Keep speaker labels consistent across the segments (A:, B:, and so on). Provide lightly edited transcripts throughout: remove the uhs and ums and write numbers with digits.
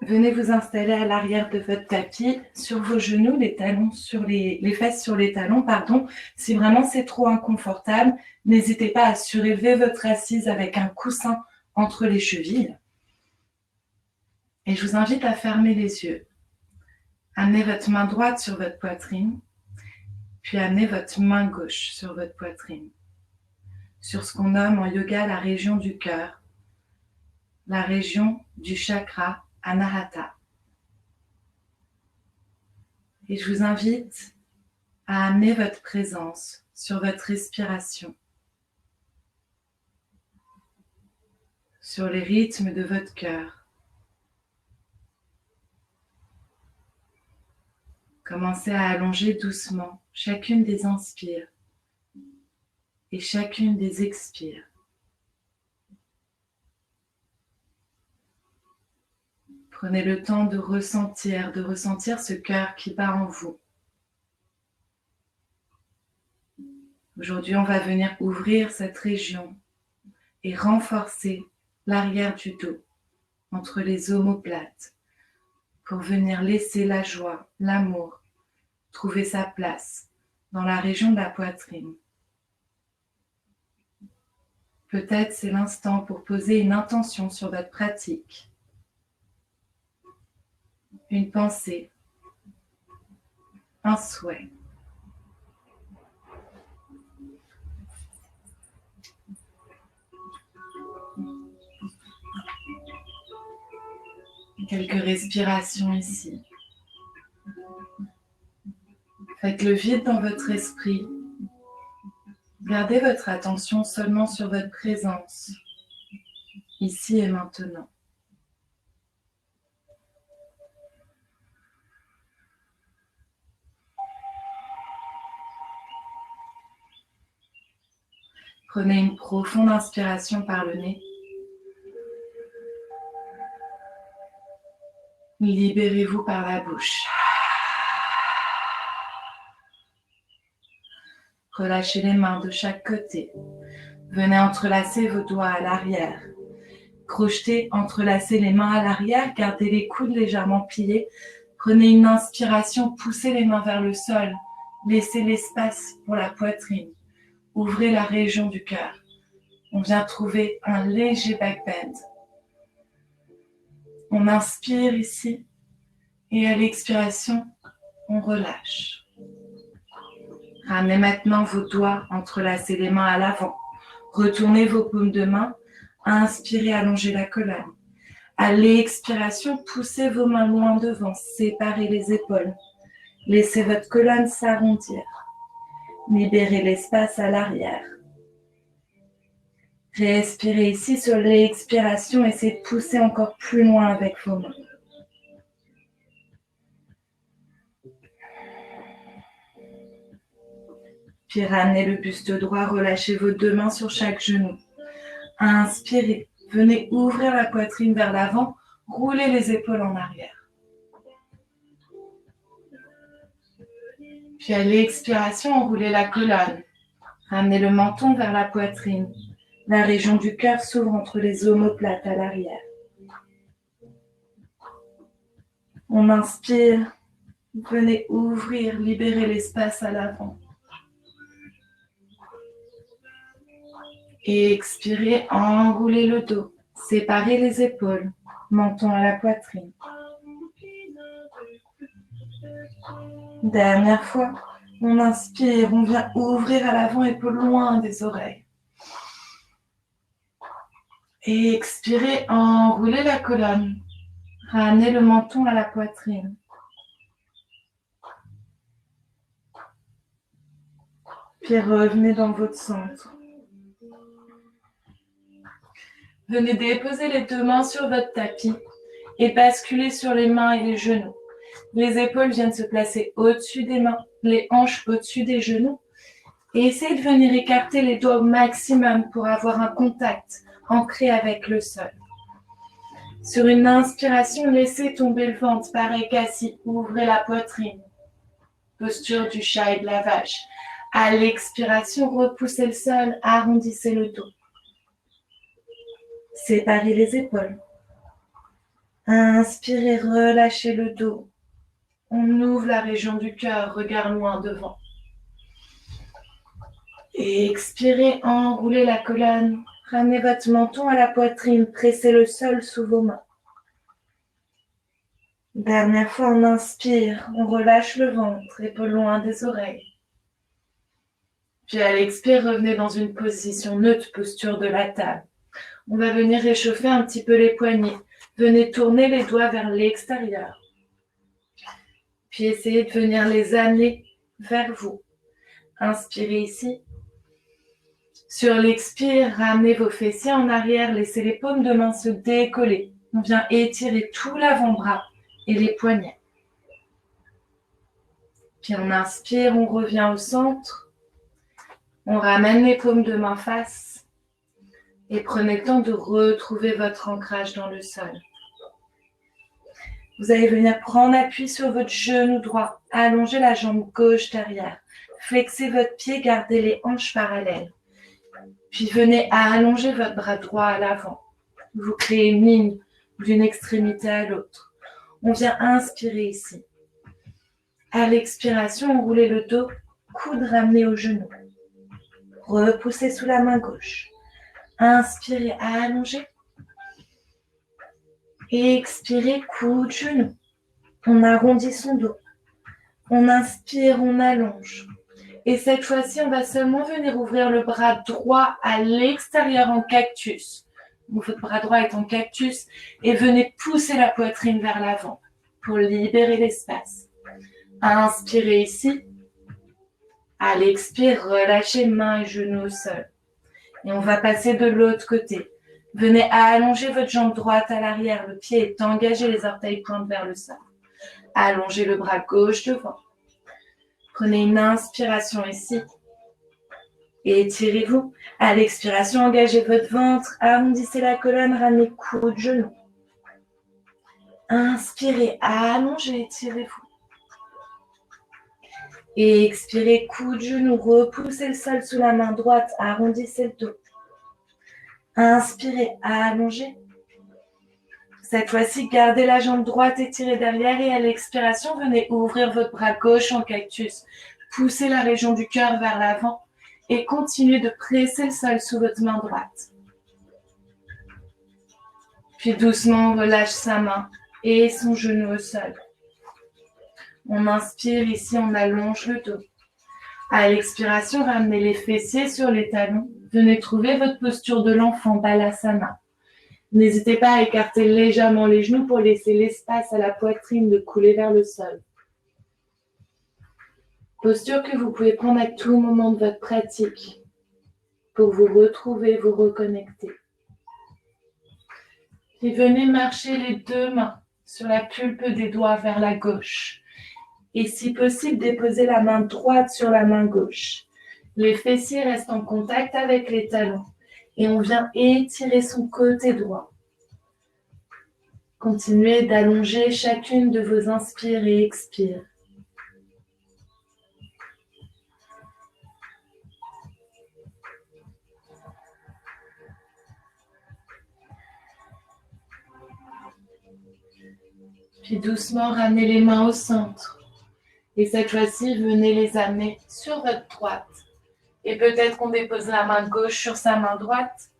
A: Venez vous installer à l'arrière de votre tapis, sur vos genoux, les talons sur les fesses sur les talons, pardon. Si vraiment c'est trop inconfortable, n'hésitez pas à surélever votre assise avec un coussin entre les chevilles. Et je vous invite à fermer les yeux. Amenez votre main droite sur votre poitrine, puis amenez votre main gauche sur votre poitrine. Sur ce qu'on nomme en yoga la région du cœur, la région du chakra Anahata. Et je vous invite à amener votre présence sur votre respiration, sur les rythmes de votre cœur. Commencez à allonger doucement chacune des inspires et chacune des expires. Prenez le temps de ressentir ce cœur qui bat en vous. Aujourd'hui, on va venir ouvrir cette région et renforcer l'arrière du dos entre les omoplates pour venir laisser la joie, l'amour trouver sa place dans la région de la poitrine. Peut-être c'est l'instant pour poser une intention sur votre pratique, une pensée, un souhait. Quelques respirations ici. Faites le vide dans votre esprit. Gardez votre attention seulement sur votre présence, ici et maintenant. Prenez une profonde inspiration par le nez. Libérez-vous par la bouche. Relâchez les mains de chaque côté. Venez entrelacer vos doigts à l'arrière. Crochetez, entrelacez les mains à l'arrière. Gardez les coudes légèrement pliés. Prenez une inspiration, poussez les mains vers le sol. Laissez l'espace pour la poitrine. Ouvrez la région du cœur. On vient trouver un léger back bend. On inspire ici et à l'expiration, on relâche. Ramenez maintenant vos doigts, entrelacez les mains à l'avant. Retournez vos paumes de main. Inspirez, allongez la colonne. À l'expiration, poussez vos mains loin devant, séparez les épaules. Laissez votre colonne s'arrondir. Libérez l'espace à l'arrière. Respirez ici sur l'expiration, essayez de pousser encore plus loin avec vos mains. Puis ramenez le buste droit, relâchez vos deux mains sur chaque genou. Inspirez, venez ouvrir la poitrine vers l'avant, roulez les épaules en arrière. Puis à l'expiration, enroulez la colonne. Ramenez le menton vers la poitrine. La région du cœur s'ouvre entre les omoplates à l'arrière. On inspire, venez ouvrir, libérer l'espace à l'avant. Et expirez, enroulez le dos, séparez les épaules, menton à la poitrine. Dernière fois, on inspire, on vient ouvrir à l'avant, épaules loin des oreilles. Et expirez, enroulez la colonne, ramenez le menton à la poitrine. Puis revenez dans votre centre. Venez déposer les deux mains sur votre tapis et basculer sur les mains et les genoux. Les épaules viennent se placer au-dessus des mains, les hanches au-dessus des genoux. Et essayez de venir écarter les doigts au maximum pour avoir un contact ancré avec le sol. Sur une inspiration, laissez tomber le ventre, pareil qu'assis, ouvrez la poitrine. Posture du chat et de la vache. À l'expiration, repoussez le sol, arrondissez le dos. Séparez les épaules. Inspirez, relâchez le dos. On ouvre la région du cœur, regard loin devant. Expirez, enroulez la colonne. Ramenez votre menton à la poitrine, pressez le sol sous vos mains. Dernière fois, on inspire, on relâche le ventre, épaules loin des oreilles. Puis à l'expire, revenez dans une position neutre, posture de la table. On va venir réchauffer un petit peu les poignets. Venez tourner les doigts vers l'extérieur. Puis essayez de venir les amener vers vous. Inspirez ici. Sur l'expire, ramenez vos fessiers en arrière, laissez les paumes de main se décoller. On vient étirer tout l'avant-bras et les poignets. Puis on inspire, on revient au centre. On ramène les paumes de main face. Et prenez le temps de retrouver votre ancrage dans le sol. Vous allez venir prendre appui sur votre genou droit. Allongez la jambe gauche derrière. Flexez votre pied, gardez les hanches parallèles. Puis venez à allonger votre bras droit à l'avant. Vous créez une ligne d'une extrémité à l'autre. On vient inspirer ici. À l'expiration, enroulez le dos, coude ramené au genou. Repoussez sous la main gauche. Inspirez, allongez. Expirez, coude, genou. On arrondit son dos. On inspire, on allonge. Et cette fois-ci, on va seulement venir ouvrir le bras droit à l'extérieur en cactus. Donc, votre bras droit est en cactus et venez pousser la poitrine vers l'avant pour libérer l'espace. Inspirez ici. À l'expire, relâchez mains et genoux au sol. Et on va passer de l'autre côté. Venez à allonger votre jambe droite à l'arrière. Le pied est engagé, les orteils pointent vers le sol. Allongez le bras gauche devant. Prenez une inspiration ici. Et étirez-vous. À l'expiration, engagez votre ventre. Arrondissez la colonne, ramenez coude, genou. Inspirez, allongez, étirez-vous. Et expirez, coude, genou. Repoussez le sol sous la main droite. Arrondissez le dos. Inspirez, allongez. Cette fois-ci, gardez la jambe droite étirée derrière et à l'expiration, venez ouvrir votre bras gauche en cactus. Poussez la région du cœur vers l'avant et continuez de presser le sol sous votre main droite. Puis doucement, on relâche sa main et son genou au sol. On inspire ici, on allonge le dos. À l'expiration, ramenez les fessiers sur les talons. Venez trouver votre posture de l'enfant, Balasana. N'hésitez pas à écarter légèrement les genoux pour laisser l'espace à la poitrine de couler vers le sol. Posture que vous pouvez prendre à tout moment de votre pratique pour vous retrouver, vous reconnecter. Puis venez marcher les deux mains sur la pulpe des doigts vers la gauche. Et si possible, déposez la main droite sur la main gauche. Les fessiers restent en contact avec les talons. Et on vient étirer son côté droit. Continuez d'allonger chacune de vos inspires et expires. Puis doucement, ramenez les mains au centre. Et cette fois-ci, venez les amener sur votre droite. Et peut-être qu'on dépose la main gauche sur sa main droite.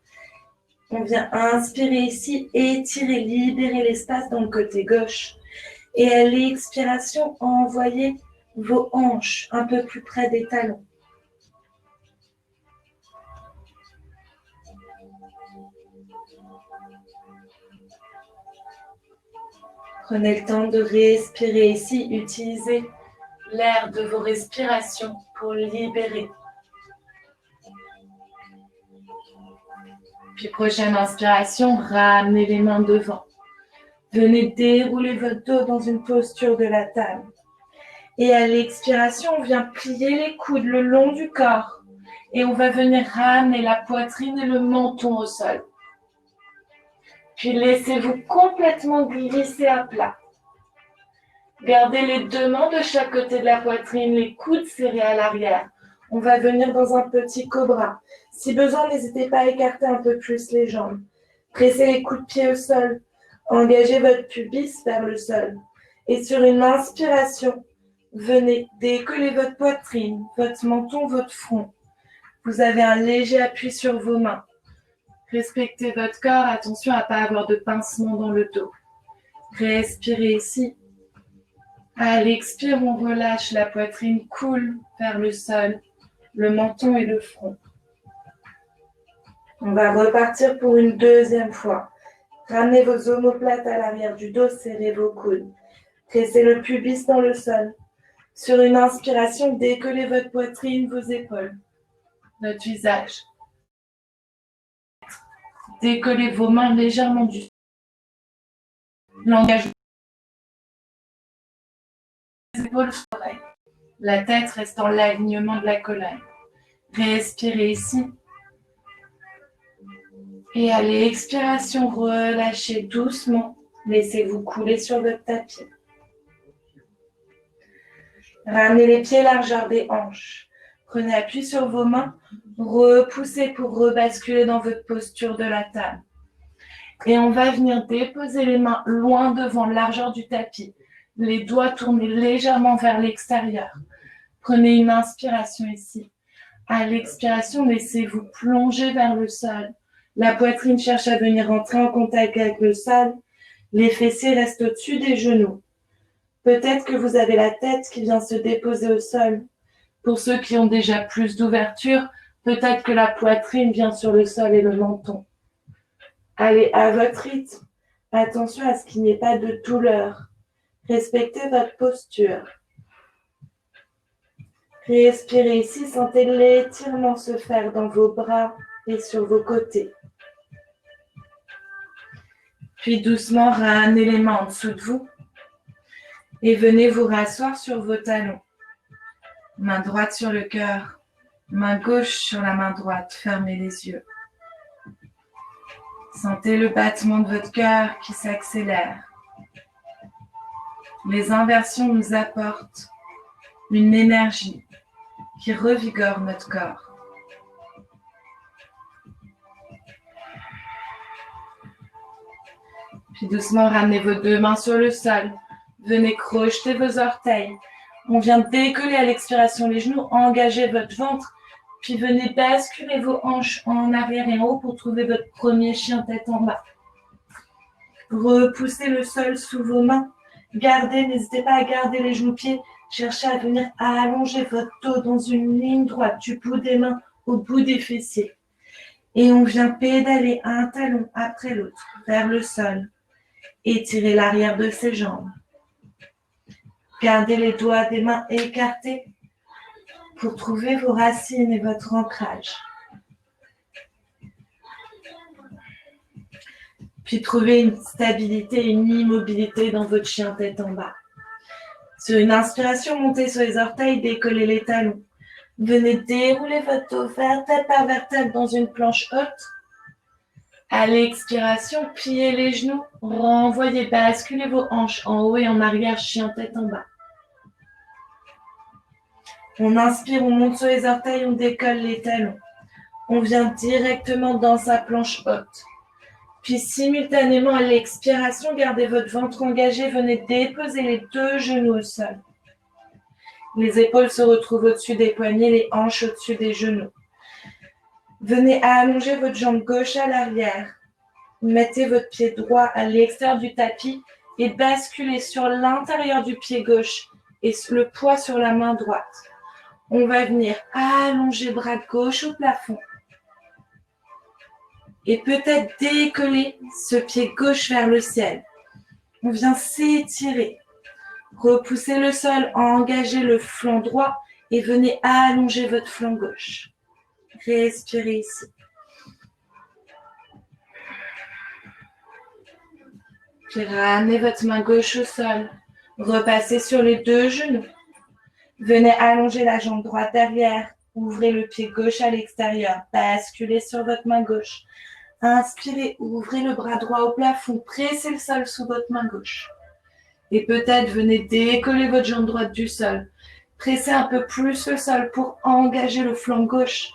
A: On vient inspirer ici, étirer, libérer l'espace dans le côté gauche. Et à l'expiration, envoyez vos hanches un peu plus près des talons. Prenez le temps de respirer ici. Utilisez l'air de vos respirations pour libérer. Puis prochaine inspiration, ramenez les mains devant. Venez dérouler votre dos dans une posture de la table. Et à l'expiration, on vient plier les coudes le long du corps. Et on va venir ramener la poitrine et le menton au sol. Puis laissez-vous complètement glisser à plat. Gardez les deux mains de chaque côté de la poitrine, les coudes serrés à l'arrière. On va venir dans un petit cobra. Si besoin, n'hésitez pas à écarter un peu plus les jambes. Pressez les coups de pied au sol. Engagez votre pubis vers le sol. Et sur une inspiration, venez décoller votre poitrine, votre menton, votre front. Vous avez un léger appui sur vos mains. Respectez votre corps, attention à ne pas avoir de pincement dans le dos. Respirez ici. À l'expire, on relâche, la poitrine coule vers le sol, le menton et le front. On va repartir pour une deuxième fois. Ramenez vos omoplates à l'arrière du dos, serrez vos coudes. Pressez le pubis dans le sol. Sur une inspiration, décollez votre poitrine, vos épaules, votre visage. Décollez vos mains légèrement du sol. L'engagement des épaules sur l'oreille. La tête reste dans l'alignement de la colonne. Respirez ici. Et à l'expiration, relâchez doucement. Laissez-vous couler sur votre tapis. Ramenez les pieds largeur des hanches. Prenez appui sur vos mains. Repoussez pour rebasculer dans votre posture de la table. Et on va venir déposer les mains loin devant, largeur du tapis. Les doigts tournés légèrement vers l'extérieur. Prenez une inspiration ici. À l'expiration, laissez-vous plonger vers le sol. La poitrine cherche à venir rentrer en contact avec le sol. Les fessiers restent au-dessus des genoux. Peut-être que vous avez la tête qui vient se déposer au sol. Pour ceux qui ont déjà plus d'ouverture, peut-être que la poitrine vient sur le sol et le menton. Allez à votre rythme. Attention à ce qu'il n'y ait pas de douleur. Respectez votre posture. Respirez ici, sentez l'étirement se faire dans vos bras et sur vos côtés. Puis doucement, ramenez les mains en dessous de vous et venez vous rasseoir sur vos talons. Main droite sur le cœur, main gauche sur la main droite, fermez les yeux. Sentez le battement de votre cœur qui s'accélère. Les inversions nous apportent une énergie qui revigore notre corps. Puis doucement, ramenez vos deux mains sur le sol. Venez crocheter vos orteils. On vient décoller à l'expiration les genoux, engagez votre ventre, puis venez basculer vos hanches en arrière et en haut pour trouver votre premier chien tête en bas. Repoussez le sol sous vos mains. Gardez, n'hésitez pas à garder les genoux-pieds. Cherchez à venir allonger votre dos dans une ligne droite du bout des mains au bout des fessiers. Et on vient pédaler un talon après l'autre vers le sol. Étirez l'arrière de ses jambes. Gardez les doigts des mains écartés pour trouver vos racines et votre ancrage. Puis trouvez une stabilité, une immobilité dans votre chien tête en bas. Sur une inspiration, montez sur les orteils, décollez les talons. Venez dérouler votre dos vertèbre par vertèbre dans une planche haute. À l'expiration, pliez les genoux, renvoyez, basculez vos hanches en haut et en arrière, chien tête en bas. On inspire, on monte sur les orteils, on décolle les talons. On vient directement dans sa planche haute. Puis simultanément à l'expiration, gardez votre ventre engagé, venez déposer les deux genoux au sol. Les épaules se retrouvent au-dessus des poignets, les hanches au-dessus des genoux. Venez allonger votre jambe gauche à l'arrière. Mettez votre pied droit à l'extérieur du tapis et basculez sur l'intérieur du pied gauche et le poids sur la main droite. On va venir allonger bras gauche au plafond. Et peut-être décoller ce pied gauche vers le ciel. On vient s'étirer. Repoussez le sol, engagez le flanc droit et venez allonger votre flanc gauche. Respirez ici. Puis ramenez votre main gauche au sol. Repassez sur les deux genoux. Venez allonger la jambe droite derrière. Ouvrez le pied gauche à l'extérieur. Basculez sur votre main gauche. Inspirez, ouvrez le bras droit au plafond. Pressez le sol sous votre main gauche. Et peut-être venez décoller votre jambe droite du sol. Pressez un peu plus le sol pour engager le flanc gauche.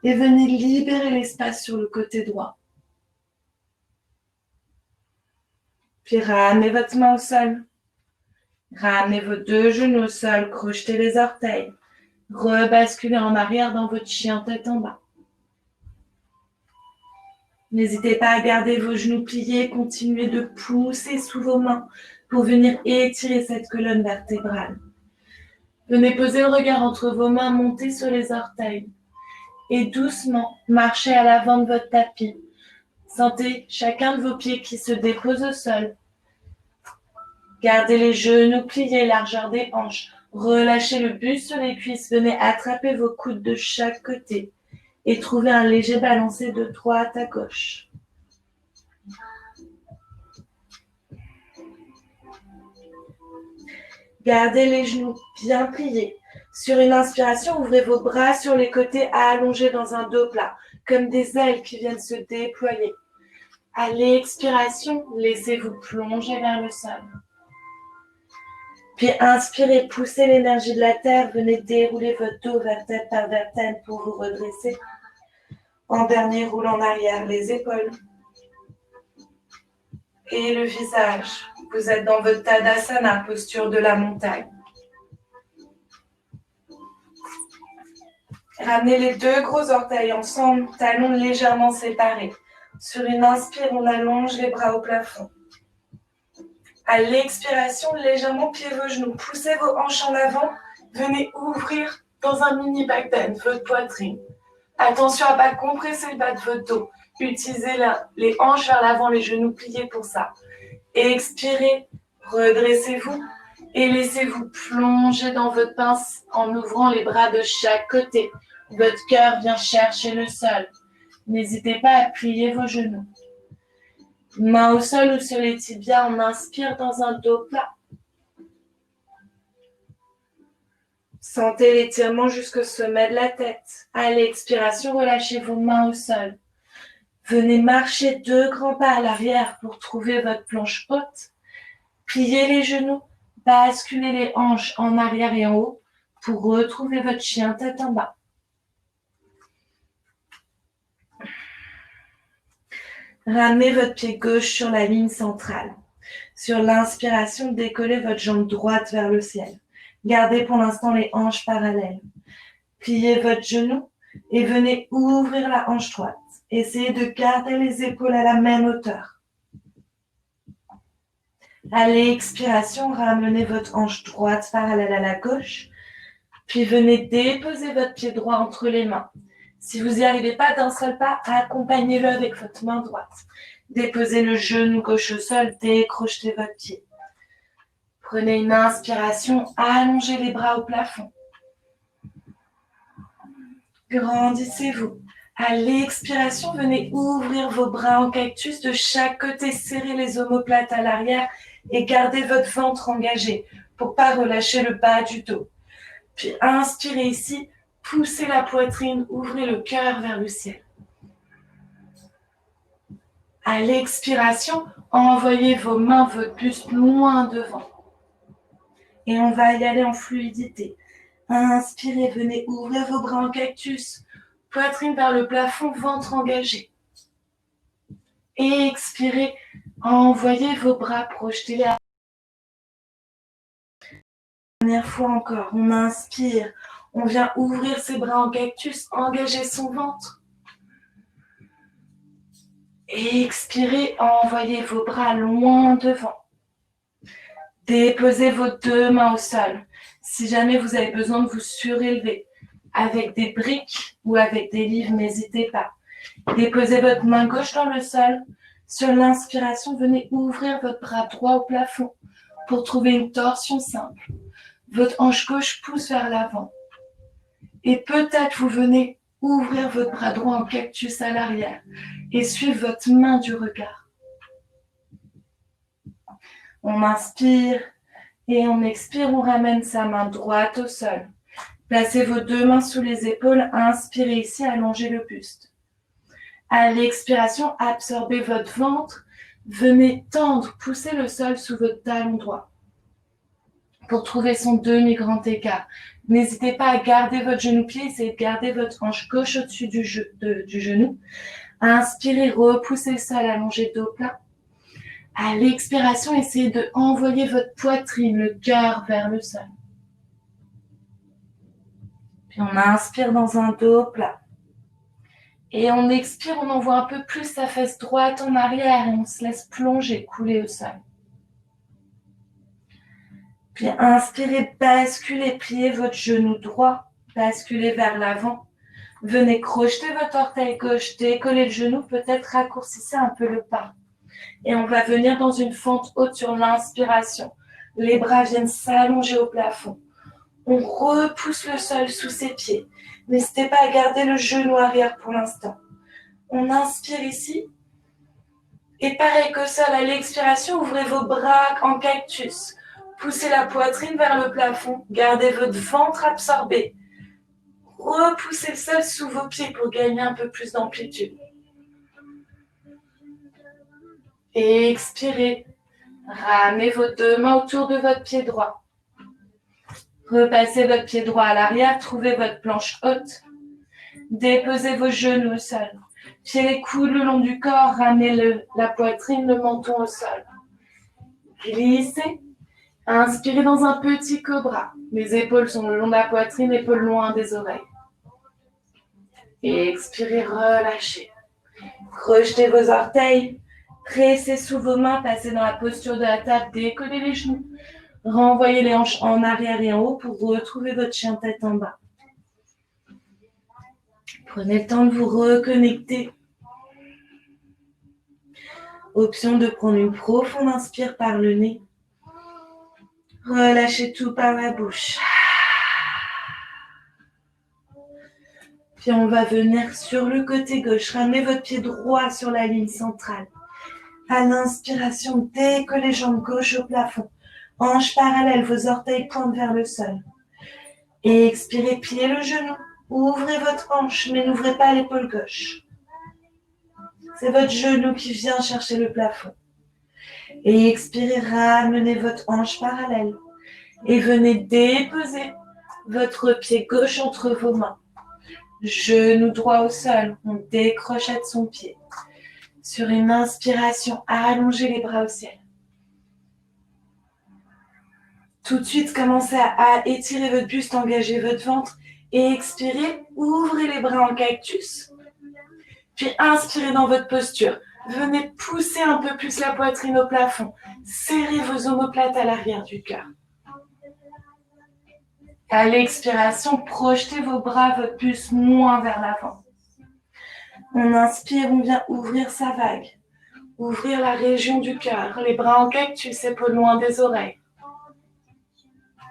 A: Et venez libérer l'espace sur le côté droit. Puis ramenez votre main au sol. Ramenez vos deux genoux au sol, crochetez les orteils. Rebasculez en arrière dans votre chien tête en bas. N'hésitez pas à garder vos genoux pliés, continuez de pousser sous vos mains pour venir étirer cette colonne vertébrale. Venez poser le regard entre vos mains, montez sur les orteils et doucement marchez à l'avant de votre tapis. Sentez chacun de vos pieds qui se dépose au sol. Gardez les genoux pliés, largeur des hanches. Relâchez le buste sur les cuisses. Venez attraper vos coudes de chaque côté et trouvez un léger balancé de droite à gauche. Gardez les genoux bien pliés. Sur une inspiration, ouvrez vos bras sur les côtés allongés dans un dos plat, comme des ailes qui viennent se déployer. À l'expiration, laissez-vous plonger vers le sol. Puis inspirez, poussez l'énergie de la terre, venez dérouler votre dos vertèbre par vertèbre pour vous redresser. En dernier, roule en arrière les épaules et le visage. Vous êtes dans votre Tadasana, posture de la montagne. Ramenez les deux gros orteils ensemble, talons légèrement séparés. Sur une inspire, on allonge les bras au plafond. À l'expiration, légèrement pliez vos genoux. Poussez vos hanches en avant. Venez ouvrir dans un mini back bend votre poitrine. Attention à ne pas compresser le bas de votre dos. Utilisez les hanches vers l'avant, les genoux pliés pour ça. Expirez, redressez-vous et laissez-vous plonger dans votre pince en ouvrant les bras de chaque côté. Votre cœur vient chercher le sol. N'hésitez pas à plier vos genoux. Main au sol ou sur les tibias, on inspire dans un dos plat. Sentez l'étirement jusqu'au sommet de la tête. À l'expiration, relâchez vos mains au sol. Venez marcher 2 grands pas à l'arrière pour trouver votre planche haute. Pliez les genoux, basculez les hanches en arrière et en haut pour retrouver votre chien tête en bas. Ramenez votre pied gauche sur la ligne centrale. Sur l'inspiration, décollez votre jambe droite vers le ciel. Gardez pour l'instant les hanches parallèles. Pliez votre genou et venez ouvrir la hanche droite. Essayez de garder les épaules à la même hauteur. À l'expiration, ramenez votre hanche droite parallèle à la gauche. Puis venez déposer votre pied droit entre les mains. Si vous n'y arrivez pas d'un seul pas, accompagnez-le avec votre main droite. Déposez le genou gauche au sol, décrochez votre pied. Prenez une inspiration, allongez les bras au plafond. Grandissez-vous. À l'expiration, venez ouvrir vos bras en cactus de chaque côté, serrez les omoplates à l'arrière et gardez votre ventre engagé pour ne pas relâcher le bas du dos. Puis inspirez ici, poussez la poitrine, ouvrez le cœur vers le ciel. À l'expiration, envoyez vos mains, votre buste loin devant. Et on va y aller en fluidité. Inspirez, venez ouvrir vos bras en cactus. Poitrine vers le plafond, ventre engagé. Expirez, envoyez vos bras, projetez-les. Dernière fois encore, on inspire. On vient ouvrir ses bras en cactus, engager son ventre. Expirez, envoyez vos bras loin devant. Déposez vos 2 mains au sol. Si jamais vous avez besoin de vous surélever avec des briques ou avec des livres, n'hésitez pas. Déposez votre main gauche dans le sol. Sur l'inspiration, venez ouvrir votre bras droit au plafond pour trouver une torsion simple. Votre hanche gauche pousse vers l'avant. Et peut-être vous venez ouvrir votre bras droit en cactus à l'arrière et suivre votre main du regard. On inspire et on expire, on ramène sa main droite au sol. Placez vos 2 mains sous les épaules, inspirez ici, allongez le buste. À l'expiration, absorbez votre ventre, venez tendre, poussez le sol sous votre talon droit pour trouver son demi-grand écart. N'hésitez pas à garder votre genou plié, essayez de garder votre hanche gauche au-dessus du genou. Inspirez, repoussez le sol, allongez dos plat. À l'expiration, essayez de envoyer votre poitrine, le cœur vers le sol. Puis on inspire dans un dos plat. Et on expire, on envoie un peu plus sa fesse droite en arrière et on se laisse plonger, couler au sol. Puis inspirez, basculez, pliez votre genou droit, basculez vers l'avant. Venez crocheter votre orteil gauche, décoller le genou, peut-être raccourcissez un peu le pas. Et on va venir dans une fente haute sur l'inspiration. Les bras viennent s'allonger au plafond. On repousse le sol sous ses pieds. N'hésitez pas à garder le genou arrière pour l'instant. On inspire ici. Et pareil qu'au sol, à l'expiration, ouvrez vos bras en cactus. Poussez la poitrine vers le plafond. Gardez votre ventre absorbé. Repoussez le sol sous vos pieds pour gagner un peu plus d'amplitude. Et expirez. Ramenez vos deux mains autour de votre pied droit. Repassez votre pied droit à l'arrière. Trouvez votre planche haute. Déposez vos genoux au sol. Pieds les coudes le long du corps. Ramenez la poitrine, le menton au sol. Glissez. Inspirez dans un petit cobra. Les épaules sont le long de la poitrine, épaules loin des oreilles. Et expirez, relâchez. Rejetez vos orteils. Pressez sous vos mains, passez dans la posture de la table, décollez les genoux. Renvoyez les hanches en arrière et en haut pour retrouver votre chien tête en bas. Prenez le temps de vous reconnecter. Option de prendre une profonde inspire par le nez. Relâchez tout par la bouche. Puis on va venir sur le côté gauche. Ramenez votre pied droit sur la ligne centrale. À l'inspiration, décollez jambes gauche au plafond. Hanches parallèles, vos orteils pointent vers le sol. Et expirez, pliez le genou. Ouvrez votre hanche, mais n'ouvrez pas l'épaule gauche. C'est votre genou qui vient chercher le plafond. Et expirez, ramenez votre hanche parallèle. Et venez déposer votre pied gauche entre vos mains. Genou droit au sol, on décrochette son pied. Sur une inspiration, allongez les bras au ciel. Tout de suite, commencez à étirer votre buste, engager votre ventre. Et expirez, ouvrez les bras en cactus. Puis inspirez dans votre posture. Venez pousser un peu plus la poitrine au plafond. Serrez vos omoplates à l'arrière du cœur. À l'expiration, projetez vos bras, votre buste moins vers l'avant. On inspire, on vient ouvrir sa vague. Ouvrir la région du cœur. Les bras en cactus, épaules loin des oreilles.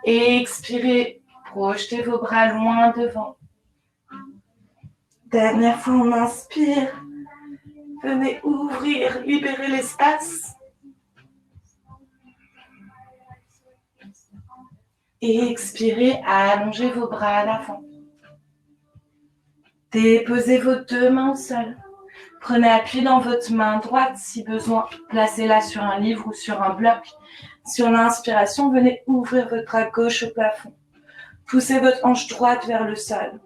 A: Et expirez, projetez vos bras loin devant. Dernière fois, on inspire. Venez ouvrir, libérer l'espace. Et expirez, allongez vos bras à l'avant. Déposez vos deux mains au sol. Prenez appui dans votre main droite si besoin. Placez-la sur un livre ou sur un bloc. Sur l'inspiration, venez ouvrir votre bras gauche au plafond. Poussez votre hanche droite vers le sol.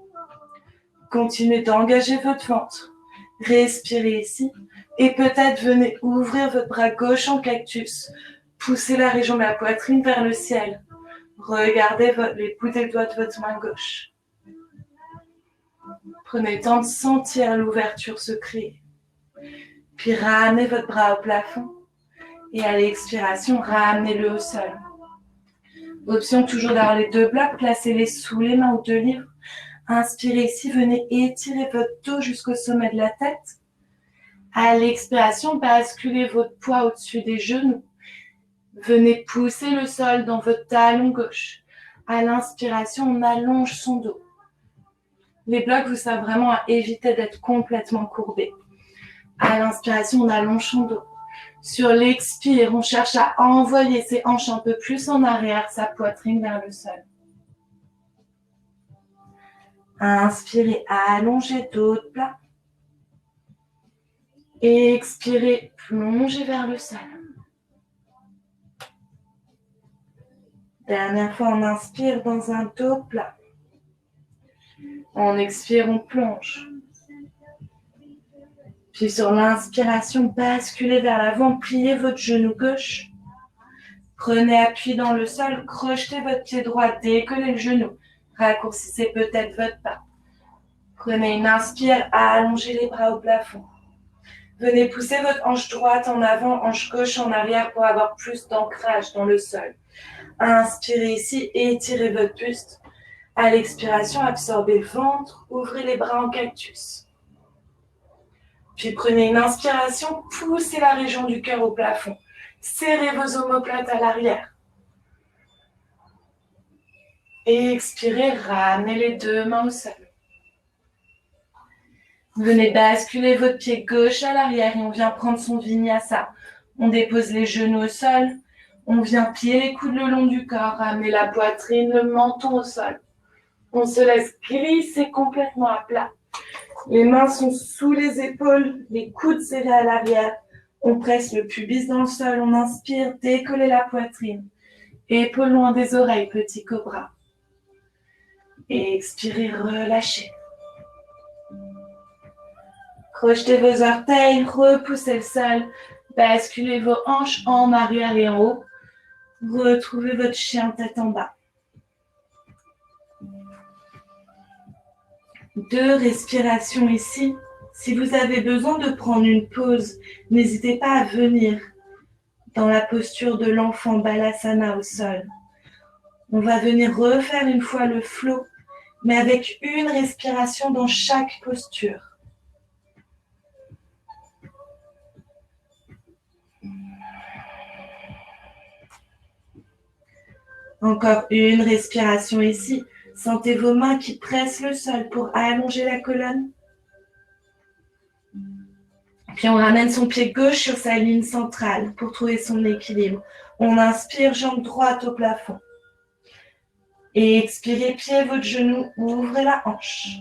A: Continuez d'engager votre ventre. Respirez ici. Et peut-être venez ouvrir votre bras gauche en cactus. Poussez la région de la poitrine vers le ciel. Regardez les bouts des doigts de votre main gauche. Prenez le temps de sentir l'ouverture se créer. Puis ramenez votre bras au plafond. Et à l'expiration, ramenez-le au sol. Option toujours d'avoir les deux blocs, placez-les sous les mains ou deux livres. Inspirez ici, venez étirer votre dos jusqu'au sommet de la tête. À l'expiration, basculez votre poids au-dessus des genoux. Venez pousser le sol dans votre talon gauche. À l'inspiration, on allonge son dos. Les blocs vous servent vraiment à éviter d'être complètement courbés. À l'inspiration, on allonge son dos. Sur l'expire, on cherche à envoyer ses hanches un peu plus en arrière, sa poitrine vers le sol. Inspirez, allongez, dos plat. Expirez, plongez vers le sol. Dernière fois, on inspire dans un dos plat. On expire, on plonge. Puis sur l'inspiration, basculez vers l'avant, pliez votre genou gauche. Prenez appui dans le sol, crochetez votre pied droit, décollez le genou. Raccourcissez peut-être votre pas. Prenez une inspire, allongez les bras au plafond. Venez pousser votre hanche droite en avant, hanche gauche en arrière pour avoir plus d'ancrage dans le sol. Inspirez ici, étirez votre buste. À l'expiration, absorbez le ventre, ouvrez les bras en cactus. Puis prenez une inspiration, poussez la région du cœur au plafond. Serrez vos omoplates à l'arrière. Et expirez, ramenez les deux mains au sol. Venez basculer votre pied gauche à l'arrière et on vient prendre son vinyasa. On dépose les genoux au sol. On vient plier les coudes le long du corps, ramener la poitrine, le menton au sol. On se laisse glisser complètement à plat. Les mains sont sous les épaules, les coudes serrés à l'arrière. On presse le pubis dans le sol, on inspire, décollez la poitrine. Épaules loin des oreilles, petit cobra. Et expirez, relâchez. Crochetez vos orteils, repoussez le sol, basculez vos hanches en arrière et en haut. Retrouvez votre chien tête en bas. 2 respirations ici. Si vous avez besoin de prendre une pause, n'hésitez pas à venir dans la posture de l'enfant Balasana au sol. On va venir refaire une fois le flow, mais avec une respiration dans chaque posture. Encore une respiration ici. Sentez vos mains qui pressent le sol pour allonger la colonne. Puis on ramène son pied gauche sur sa ligne centrale pour trouver son équilibre. On inspire, jambe droite au plafond. Et expirez, pliez votre genou, ouvrez la hanche.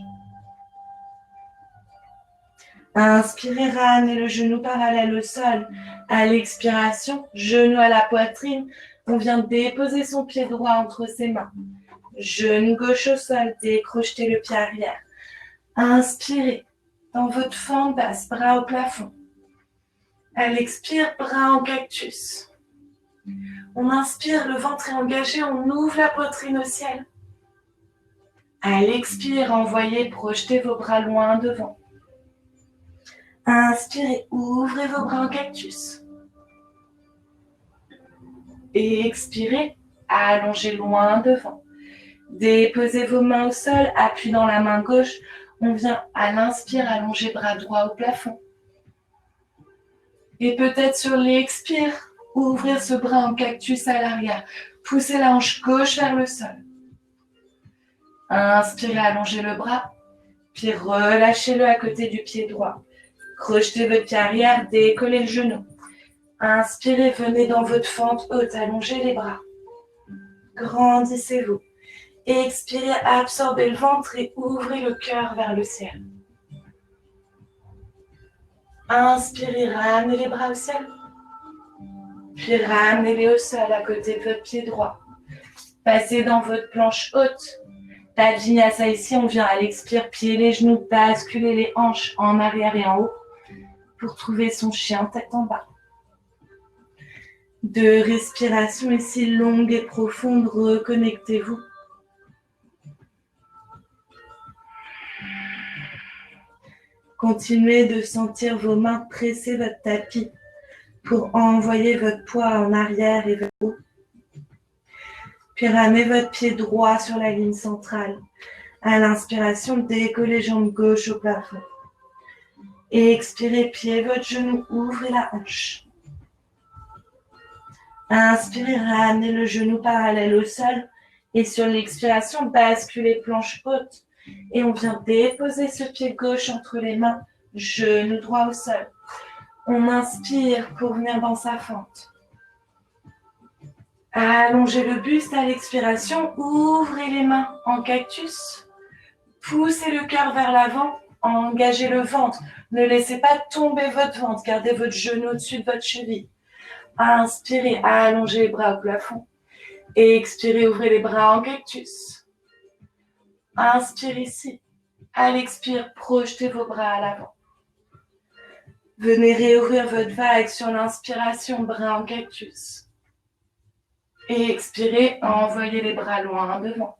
A: Inspirez, ramenez le genou parallèle au sol. À l'expiration, genou à la poitrine. On vient déposer son pied droit entre ses mains. Genou gauche au sol, décrochetez le pied arrière. Inspirez. Dans votre fente basse, bras au plafond. À l'expire, bras en cactus. On inspire, le ventre est engagé, on ouvre la poitrine au ciel. À l'expire, envoyez, projetez vos bras loin devant. Inspirez, ouvrez vos bras en cactus. Et expirez, allongez loin devant. Déposez vos mains au sol, appui dans la main gauche. On vient à l'inspire, allonger bras droit au plafond. Et peut-être sur l'expire, ouvrir ce bras en cactus à l'arrière. Poussez la hanche gauche vers le sol. Inspirez, allongez le bras. Puis relâchez-le à côté du pied droit. Crochetez votre pied arrière, décollez le genou. Inspirez, venez dans votre fente haute, allongez les bras. Grandissez-vous. Expirez, absorbez le ventre et ouvrez le cœur vers le ciel. Inspirez, ramenez les bras au ciel. Puis ramenez-les au sol à côté de votre pied droit. Passez dans votre planche haute. La vinyasa ici, on vient à l'expire, plier les genoux, basculer les hanches en arrière et en haut pour trouver son chien tête en bas. 2 respirations ici longues et profondes, reconnectez-vous. Continuez de sentir vos mains presser votre tapis pour envoyer votre poids en arrière et vers haut. Puis ramenez votre pied droit sur la ligne centrale. À l'inspiration, décollez jambe gauche au plafond. Et expirez, pliez votre genou, ouvrez la hanche. Inspirez, ramenez le genou parallèle au sol. Et sur l'expiration, basculez planche haute. Et on vient déposer ce pied gauche entre les mains, genou droit au sol. On inspire pour venir dans sa fente. Allongez le buste à l'expiration, ouvrez les mains en cactus. Poussez le cœur vers l'avant, engagez le ventre. Ne laissez pas tomber votre ventre, gardez votre genou au-dessus de votre cheville. Inspirez, allongez les bras au plafond. Et expirez, ouvrez les bras en cactus. Inspire ici. À l'expire, projetez vos bras à l'avant. Venez réouvrir votre vague sur l'inspiration, bras en cactus. Et expirez, envoyez les bras loin devant.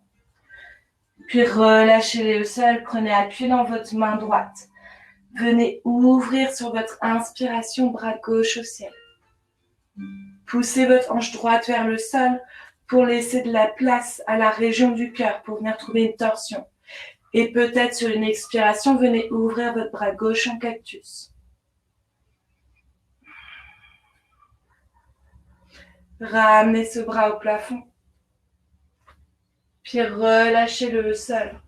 A: Puis relâchez-les au sol, prenez appui dans votre main droite. Venez ouvrir sur votre inspiration, bras gauche au ciel. Poussez votre hanche droite vers le sol pour laisser de la place à la région du cœur pour venir trouver une torsion. Et peut-être sur une expiration, venez ouvrir votre bras gauche en cactus. Ramenez ce bras au plafond. Puis relâchez-le au sol.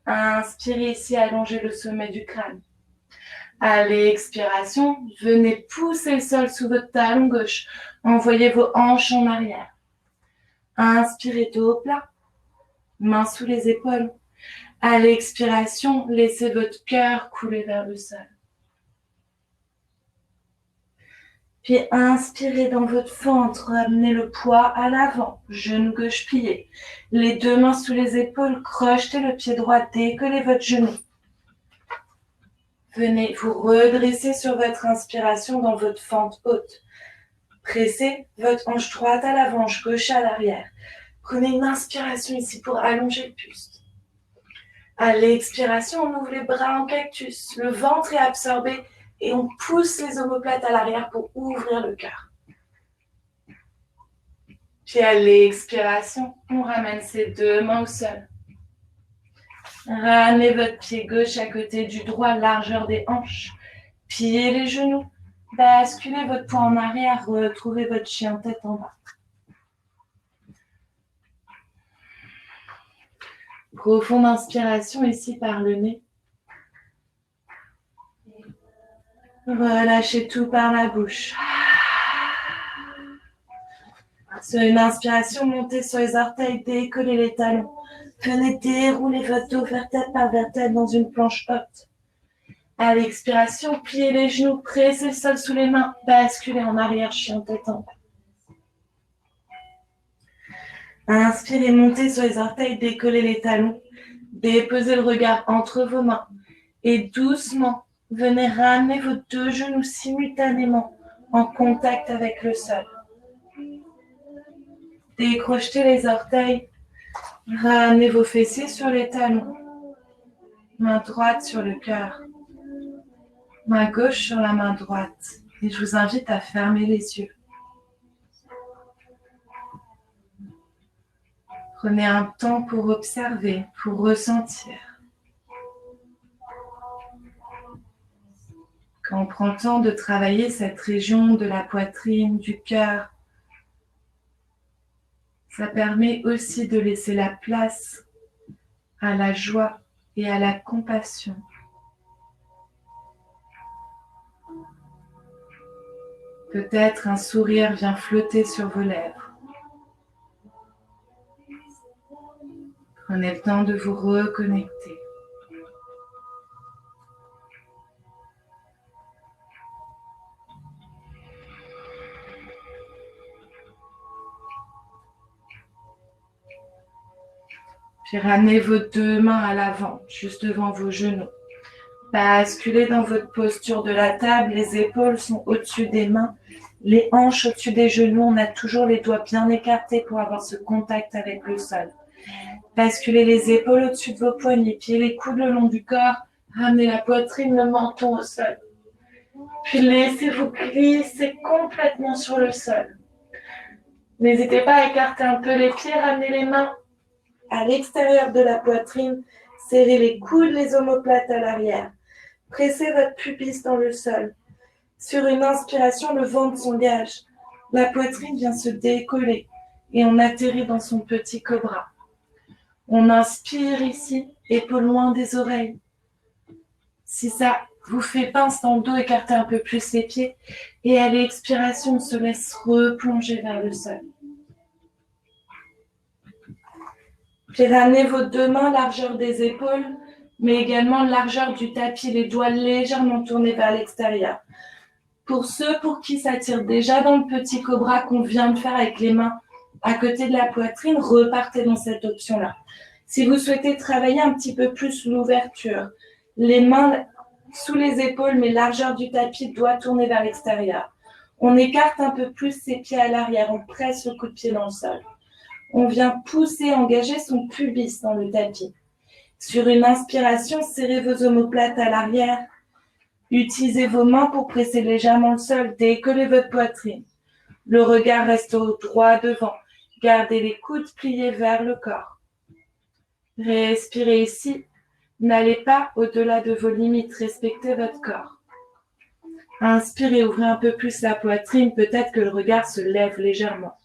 A: Inspirez ici, allongez le sommet du crâne. À l'expiration, venez pousser le sol sous votre talon gauche. Envoyez vos hanches en arrière. Inspirez dos plat. Mains sous les épaules. À l'expiration, laissez votre cœur couler vers le sol. Puis inspirez dans votre ventre, amenez le poids à l'avant, genou gauche plié. Les deux mains sous les épaules, crochetez le pied droit, décollez votre genou. Venez vous redresser sur votre inspiration dans votre fente haute. Pressez votre hanche droite à l'avant, hanche gauche à l'arrière. Prenez une inspiration ici pour allonger le buste. À l'expiration, on ouvre les bras en cactus. Le ventre est absorbé et on pousse les omoplates à l'arrière pour ouvrir le cœur. Puis à l'expiration, on ramène ses deux mains au sol. Ramenez votre pied gauche à côté du droit, largeur des hanches. Pliez les genoux. Basculez votre poids en arrière, retrouvez votre chien tête en bas. Profonde inspiration ici par le nez. Relâchez tout par la bouche. Sur une inspiration, montez sur les orteils, décollez les talons. Venez dérouler votre dos vertèbre par vertèbre dans une planche haute. À l'expiration, pliez les genoux, pressez le sol sous les mains, basculez en arrière, chien tête en bas. Inspirez, montez sur les orteils, décollez les talons, déposez le regard entre vos mains et doucement, venez ramener vos deux genoux simultanément en contact avec le sol. Décrochetez les orteils, ramenez vos fessiers sur les talons, main droite sur le cœur, main gauche sur la main droite et je vous invite à fermer les yeux. Prenez un temps pour observer, pour ressentir. Quand on prend le temps de travailler cette région de la poitrine, du cœur, ça permet aussi de laisser la place à la joie et à la compassion. Peut-être un sourire vient flotter sur vos lèvres. Prenez le temps de vous reconnecter. Puis ramenez vos deux mains à l'avant, juste devant vos genoux. Basculez dans votre posture de la table, les épaules sont au-dessus des mains, les hanches au-dessus des genoux. On a toujours les doigts bien écartés pour avoir ce contact avec le sol. Basculez les épaules au-dessus de vos poignets, pieds les coudes le long du corps. Ramenez la poitrine, le menton au sol. Puis laissez-vous glisser complètement sur le sol. N'hésitez pas à écarter un peu les pieds, ramenez les mains à l'extérieur de la poitrine. Serrez les coudes, les omoplates à l'arrière. Pressez votre pubis dans le sol. Sur une inspiration, le ventre s'engage. La poitrine vient se décoller et on atterrit dans son petit cobra. On inspire ici, épaules loin des oreilles. Si ça vous fait pince dans le dos, écartez un peu plus les pieds. Et à l'expiration, on se laisse replonger vers le sol. Puis ramenez vos deux mains largeur des épaules, mais également largeur du tapis, les doigts légèrement tournés vers l'extérieur. Pour ceux pour qui ça tire déjà dans le petit cobra qu'on vient de faire avec les mains à côté de la poitrine, repartez dans cette option-là. Si vous souhaitez travailler un petit peu plus l'ouverture, les mains sous les épaules, mais largeur du tapis, doigt tourné vers l'extérieur. On écarte un peu plus ses pieds à l'arrière, on presse le coup de pied dans le sol. On vient pousser, engager son pubis dans le tapis. Sur une inspiration, serrez vos omoplates à l'arrière. Utilisez vos mains pour presser légèrement le sol, décollez votre poitrine. Le regard reste au droit devant. Gardez les coudes pliés vers le corps. Respirez ici. N'allez pas au-delà de vos limites, respectez votre corps. Inspirez, ouvrez un peu plus la poitrine, peut-être que le regard se lève légèrement.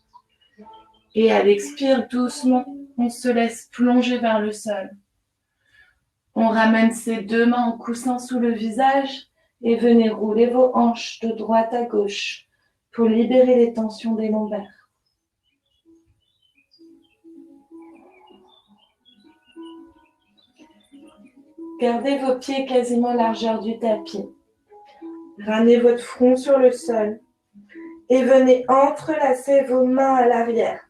A: Et à l'expire, doucement, on se laisse plonger vers le sol. On ramène ses deux mains en coussin sous le visage et venez rouler vos hanches de droite à gauche pour libérer les tensions des lombaires. Gardez vos pieds quasiment largeur du tapis. Ramenez votre front sur le sol et venez entrelacer vos mains à l'arrière.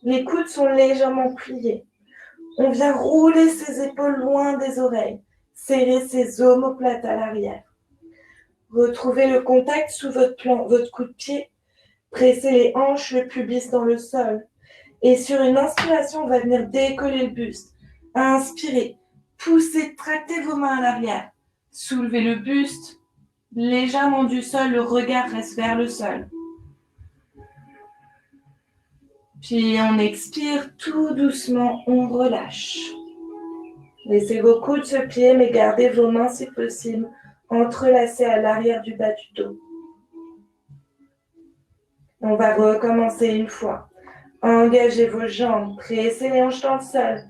A: Les coudes sont légèrement pliés. On vient rouler ses épaules loin des oreilles, serrer ses omoplates à l'arrière. Retrouvez le contact sous votre coup de pied. Pressez les hanches, le pubis dans le sol. Et sur une inspiration, on va venir décoller le buste. Inspirez, poussez, tractez vos mains à l'arrière. Soulevez le buste, légèrement du sol, le regard reste vers le sol. Puis on expire, tout doucement, on relâche. Laissez vos coudes se plier, mais gardez vos mains si possible entrelacées à l'arrière du bas du dos. On va recommencer une fois. Engagez vos jambes, pressez les hanches dans le sol.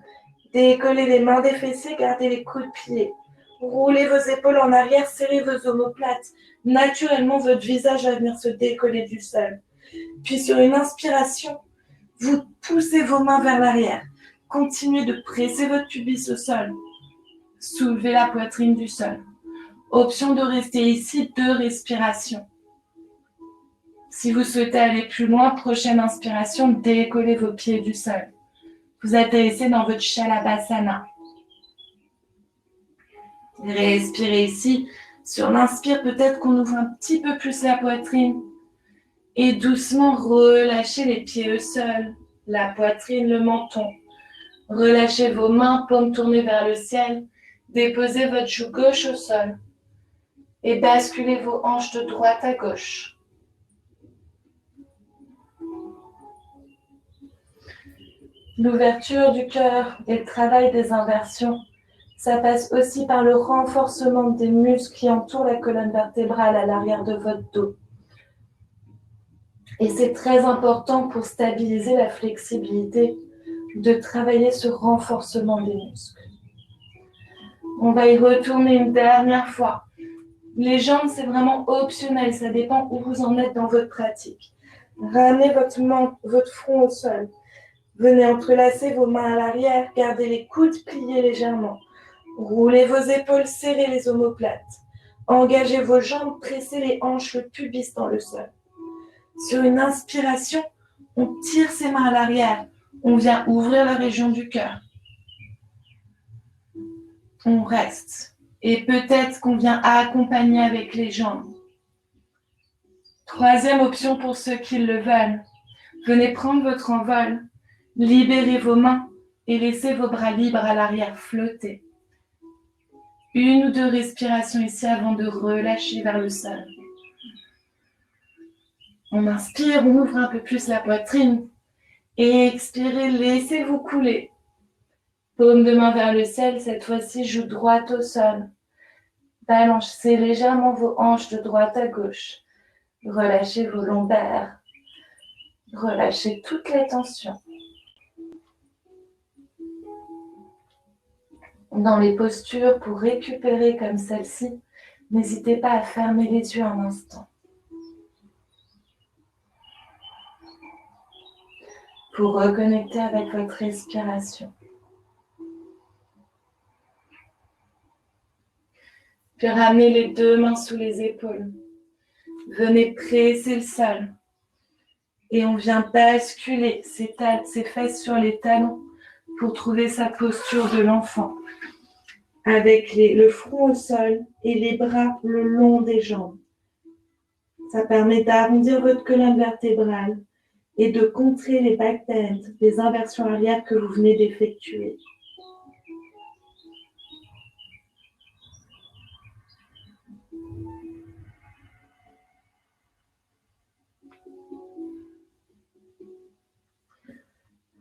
A: Décollez les mains des fessiers, gardez les coudes pliés. Roulez vos épaules en arrière, serrez vos omoplates. Naturellement, votre visage va venir se décoller du sol. Puis sur une inspiration, vous poussez vos mains vers l'arrière. Continuez de presser votre pubis au sol. Soulevez la poitrine du sol. Option de rester ici, 2 respirations. Si vous souhaitez aller plus loin, prochaine inspiration, décollez vos pieds du sol. Vous atterrissez dans votre Shalabhasana. Respirez ici. Sur l'inspire, peut-être qu'on ouvre un petit peu plus la poitrine. Et doucement, relâchez les pieds au sol, la poitrine, le menton. Relâchez vos mains, paumes tournées vers le ciel. Déposez votre joue gauche au sol. Et basculez vos hanches de droite à gauche. L'ouverture du cœur et le travail des inversions, ça passe aussi par le renforcement des muscles qui entourent la colonne vertébrale à l'arrière de votre dos. Et c'est très important pour stabiliser la flexibilité de travailler ce renforcement des muscles. On va y retourner une dernière fois. Les jambes, c'est vraiment optionnel, ça dépend où vous en êtes dans votre pratique. Ramenez votre front au sol. Venez entrelacer vos mains à l'arrière, gardez les coudes pliés légèrement. Roulez vos épaules, serrez les omoplates. Engagez vos jambes, pressez les hanches, le pubis dans le sol. Sur une inspiration, on tire ses mains à l'arrière. On vient ouvrir la région du cœur. On reste. Et peut-être qu'on vient accompagner avec les jambes. Troisième option pour ceux qui le veulent. Venez prendre votre envol. Libérez vos mains et laissez vos bras libres à l'arrière flotter. 1 ou 2 respirations ici avant de relâcher vers le sol. On inspire, on ouvre un peu plus la poitrine. Et expirez, laissez-vous couler. Paume de main vers le ciel, cette fois-ci, joue droite au sol. Balancez légèrement vos hanches de droite à gauche. Relâchez vos lombaires. Relâchez toutes les tensions. Dans les postures, pour récupérer comme celle-ci, n'hésitez pas à fermer les yeux un instant. Pour reconnecter avec votre respiration. Puis ramenez les 2 mains sous les épaules. Venez presser le sol. Et on vient basculer ses fesses sur les talons pour trouver sa posture de l'enfant. avec le front au sol et les bras le long des jambes. Ça permet d'arrondir votre colonne vertébrale et de contrer les back bends, les inversions arrière que vous venez d'effectuer.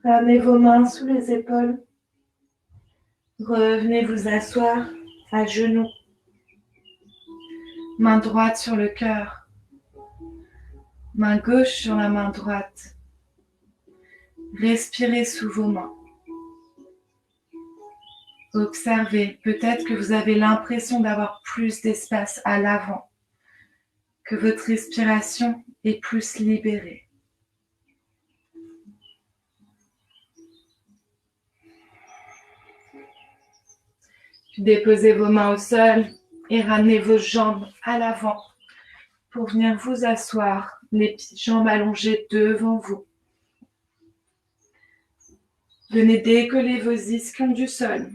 A: Ramenez vos mains sous les épaules. Revenez vous asseoir à genoux. Main droite sur le cœur. Main gauche sur la main droite. Respirez sous vos mains. Observez, peut-être que vous avez l'impression d'avoir plus d'espace à l'avant, que votre respiration est plus libérée. Puis déposez vos mains au sol et ramenez vos jambes à l'avant pour venir vous asseoir, les jambes allongées devant vous. Venez décoller vos ischions du sol.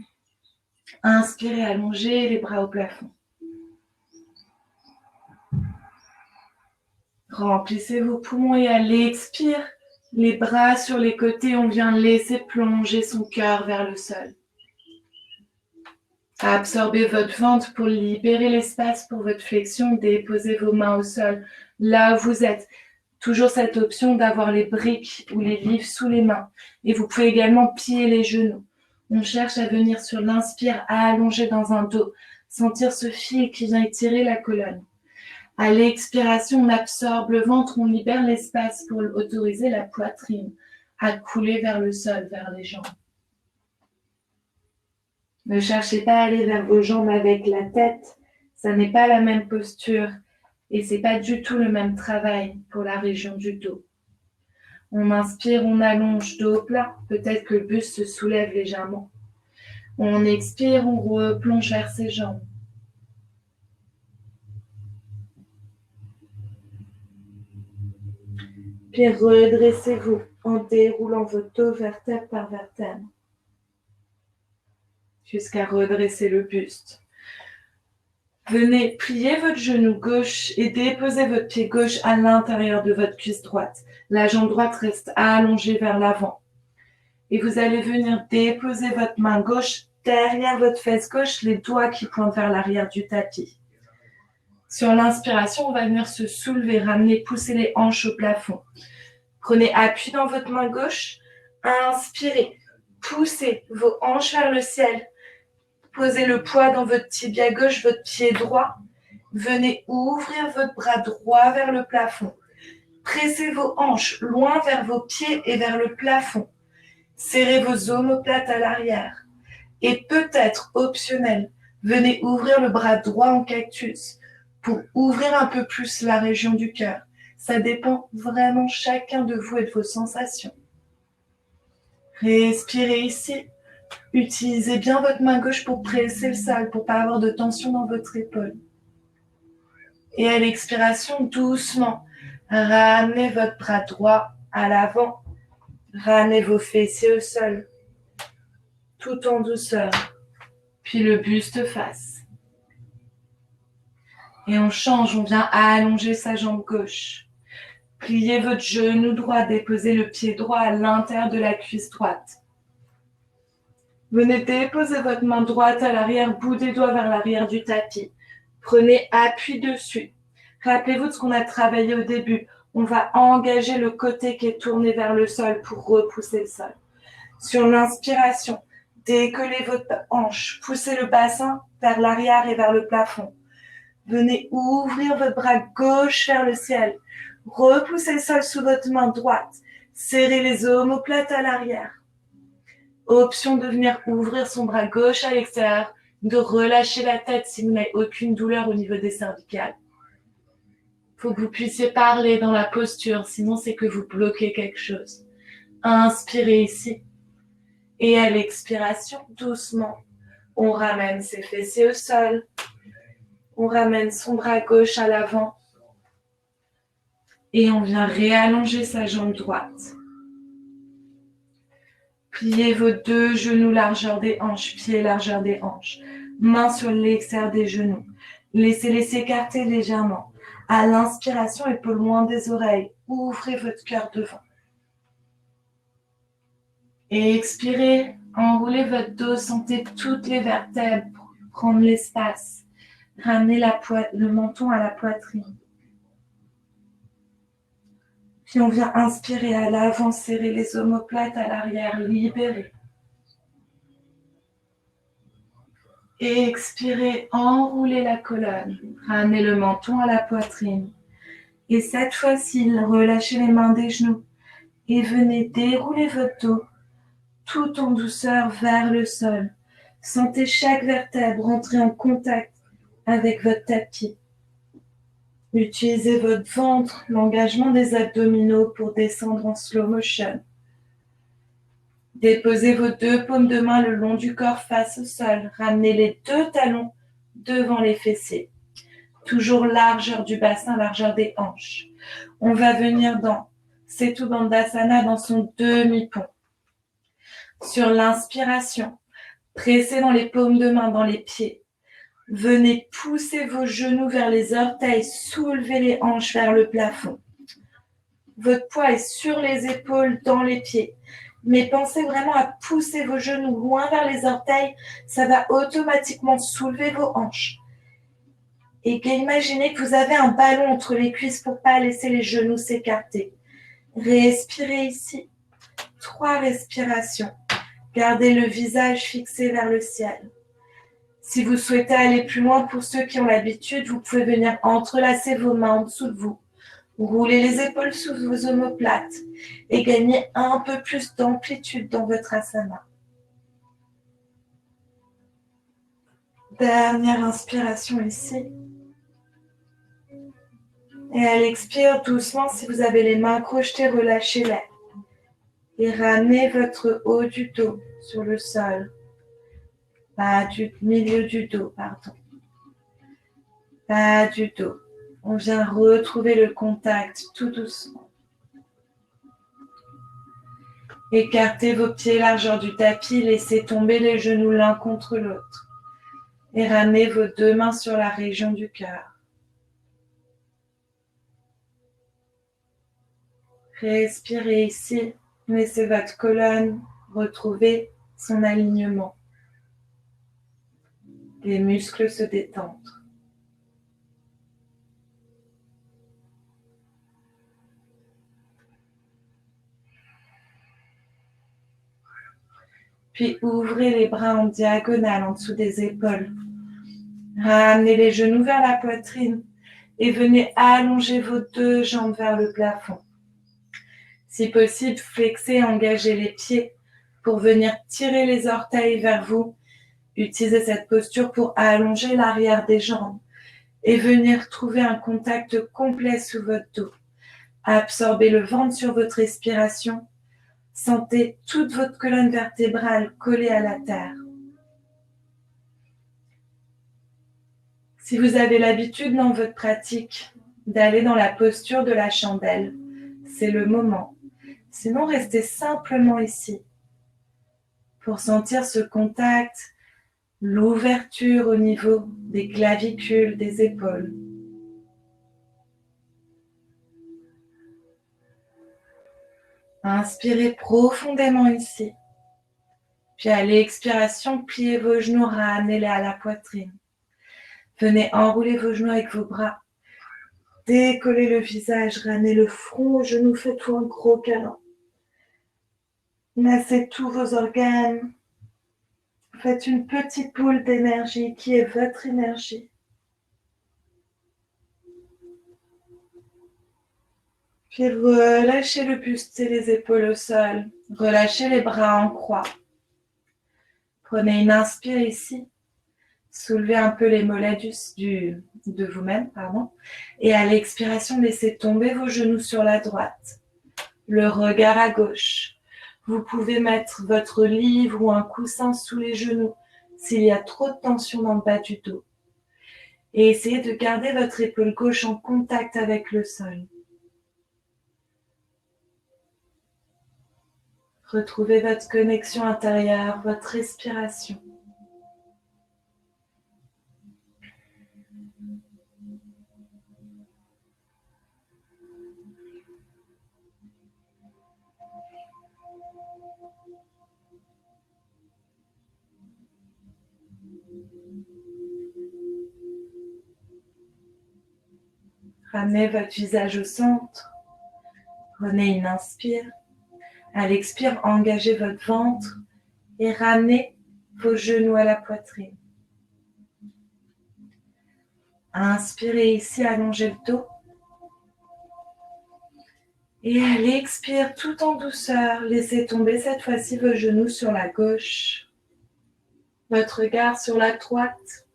A: Inspirez, allongez les bras au plafond. Remplissez vos poumons et à l'expire, les bras sur les côtés, on vient laisser plonger son cœur vers le sol. Absorbez votre ventre pour libérer l'espace pour votre flexion. Déposez vos mains au sol, là où vous êtes. Toujours cette option d'avoir les briques ou les livres sous les mains. Et vous pouvez également plier les genoux. On cherche à venir sur l'inspire, à allonger dans un dos. Sentir ce fil qui vient étirer la colonne. À l'expiration, on absorbe le ventre, on libère l'espace pour autoriser la poitrine à couler vers le sol, vers les jambes. Ne cherchez pas à aller vers vos jambes avec la tête, ça n'est pas la même posture et c'est pas du tout le même travail pour la région du dos. On inspire, on allonge dos plat, peut-être que le buste se soulève légèrement. On expire, on replonge vers ses jambes. Puis redressez-vous en déroulant votre dos vertèbre par vertèbre jusqu'à redresser le buste. Venez plier votre genou gauche et déposer votre pied gauche à l'intérieur de votre cuisse droite. La jambe droite reste allongée vers l'avant. Et vous allez venir déposer votre main gauche derrière votre fesse gauche, les doigts qui pointent vers l'arrière du tapis. Sur l'inspiration, on va venir se soulever, ramener, pousser les hanches au plafond. Prenez appui dans votre main gauche. Inspirez, poussez vos hanches vers le ciel. Posez le poids dans votre tibia gauche, votre pied droit. Venez ouvrir votre bras droit vers le plafond. Pressez vos hanches loin vers vos pieds et vers le plafond. Serrez vos omoplates à l'arrière. Et peut-être optionnel, venez ouvrir le bras droit en cactus pour ouvrir un peu plus la région du cœur. Ça dépend vraiment chacun de vous et de vos sensations. Respirez ici. Utilisez bien votre main gauche pour presser le sol, pour ne pas avoir de tension dans votre épaule. Et à l'expiration, doucement, ramenez votre bras droit à l'avant. Ramenez vos fessiers au sol, tout en douceur. Puis le buste face. Et on change, on vient allonger sa jambe gauche. Pliez votre genou droit, déposez le pied droit à l'intérieur de la cuisse droite. Venez déposer votre main droite à l'arrière, bout des doigts vers l'arrière du tapis. Prenez appui dessus. Rappelez-vous de ce qu'on a travaillé au début. On va engager le côté qui est tourné vers le sol pour repousser le sol. Sur l'inspiration, décollez votre hanche, poussez le bassin vers l'arrière et vers le plafond. Venez ouvrir votre bras gauche vers le ciel. Repoussez le sol sous votre main droite. Serrez les omoplates à l'arrière. Option de venir ouvrir son bras gauche à l'extérieur, de relâcher la tête si vous n'avez aucune douleur au niveau des cervicales. Il faut que vous puissiez parler dans la posture, sinon c'est que vous bloquez quelque chose. Inspirez ici. Et à l'expiration, doucement, on ramène ses fessiers au sol. On ramène son bras gauche à l'avant. Et on vient réallonger sa jambe droite. Pliez vos deux genoux largeur des hanches, pieds largeur des hanches. Mains sur l'extérieur des genoux. Laissez-les s'écarter légèrement. À l'inspiration, épaules loin des oreilles. Ouvrez votre cœur devant. Et expirez, enroulez votre dos, sentez toutes les vertèbres prendre l'espace. Ramenez le menton à la poitrine. Puis on vient inspirer à l'avant, serrer les omoplates à l'arrière, libérer. Et expirez, enroulez la colonne. Ramenez le menton à la poitrine. Et cette fois-ci, relâchez les mains des genoux. Et venez dérouler votre dos tout en douceur vers le sol. Sentez chaque vertèbre entrer en contact avec votre tapis. Utilisez votre ventre, l'engagement des abdominaux pour descendre en slow motion. Déposez vos deux paumes de main le long du corps face au sol. Ramenez les deux talons devant les fessiers. Toujours largeur du bassin, largeur des hanches. On va venir dans Setu Bandhasana dans son demi-pont. Sur l'inspiration, pressez dans les paumes de main, dans les pieds. Venez pousser vos genoux vers les orteils, soulevez les hanches vers le plafond. Votre poids est sur les épaules, dans les pieds. Mais pensez vraiment à pousser vos genoux loin vers les orteils, ça va automatiquement soulever vos hanches. Et imaginez que vous avez un ballon entre les cuisses pour ne pas laisser les genoux s'écarter. Respirez ici. 3 respirations. Gardez le visage fixé vers le ciel. Si vous souhaitez aller plus loin, pour ceux qui ont l'habitude, vous pouvez venir entrelacer vos mains en dessous de vous. Roulez les épaules sous vos omoplates et gagnez un peu plus d'amplitude dans votre asana. Dernière inspiration ici. Et à l'expire, doucement, si vous avez les mains crochetées, relâchez-les. Et ramenez votre haut du dos sur le sol. Pas du milieu du dos, pardon. Pas du dos. On vient retrouver le contact tout doucement. Écartez vos pieds largeur du tapis, laissez tomber les genoux l'un contre l'autre. Et ramenez vos deux mains sur la région du cœur. Respirez ici. Laissez votre colonne retrouver son alignement. Les muscles se détendent. Puis ouvrez les bras en diagonale en dessous des épaules. Ramenez les genoux vers la poitrine et venez allonger vos deux jambes vers le plafond. Si possible, flexez et engagez les pieds pour venir tirer les orteils vers vous. Utilisez cette posture pour allonger l'arrière des jambes et venir trouver un contact complet sous votre dos. Absorbez le ventre sur votre respiration. Sentez toute votre colonne vertébrale collée à la terre. Si vous avez l'habitude dans votre pratique d'aller dans la posture de la chandelle, c'est le moment. Sinon, restez simplement ici pour sentir ce contact, l'ouverture au niveau des clavicules, des épaules. Inspirez profondément ici. Puis à l'expiration, pliez vos genoux, ramenez-les à la poitrine. Venez enrouler vos genoux avec vos bras. Décollez le visage, ramenez le front aux genoux, faites-vous un gros câlin. Massez tous vos organes. Faites une petite boule d'énergie qui est votre énergie. Puis relâchez le buste et les épaules au sol. Relâchez les bras en croix. Prenez une inspire ici. Soulevez un peu les mollets de vous-même. Et à l'expiration, laissez tomber vos genoux sur la droite. Le regard à gauche. Vous pouvez mettre votre livre ou un coussin sous les genoux s'il y a trop de tension dans le bas du dos. Et essayez de garder votre épaule gauche en contact avec le sol. Retrouvez votre connexion intérieure, votre respiration. Ramenez votre visage au centre. Prenez une inspire. À l'expire, engagez votre ventre et ramenez vos genoux à la poitrine. Inspirez ici, allongez le dos. Et à l'expire, tout en douceur, laissez tomber cette fois-ci vos genoux sur la gauche. Votre regard sur la droite.